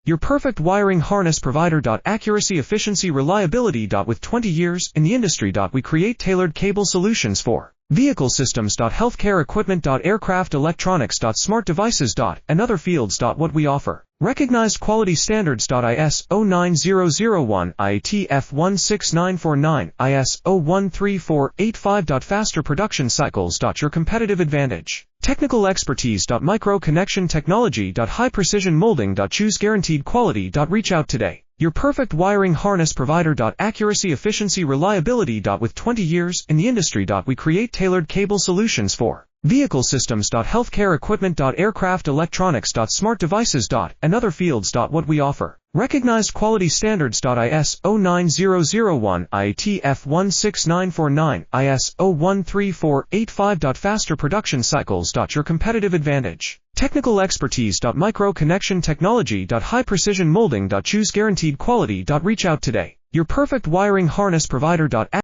Your perfect wiring harness provider. Accuracy, efficiency, reliability. With 20 years in the industry. We create tailored cable solutions for vehicle systems. Healthcare equipment. Aircraft electronics. Smart devices. And other fields. What we offer. Recognized quality standards. ISO 9001, IATF 16949, ISO 13485. Faster production cycles. Your competitive advantage. Technical expertise. Micro connection technology. High precision molding. Choose guaranteed quality. Reach out today. Your perfect wiring harness provider. Accuracy, efficiency, reliability. With 20 years in the industry. We create tailored cable solutions for vehicle systems. Healthcare equipment. Aircraft electronics. Smart devices. And other fields. What we offer. Recognized quality standards. ISO 9001, IATF 16949, ISO 13485. Faster production cycles. Your competitive advantage. Technical expertise. Micro connection technology. High precision molding. Choose guaranteed quality. Reach out today. Your perfect wiring harness provider.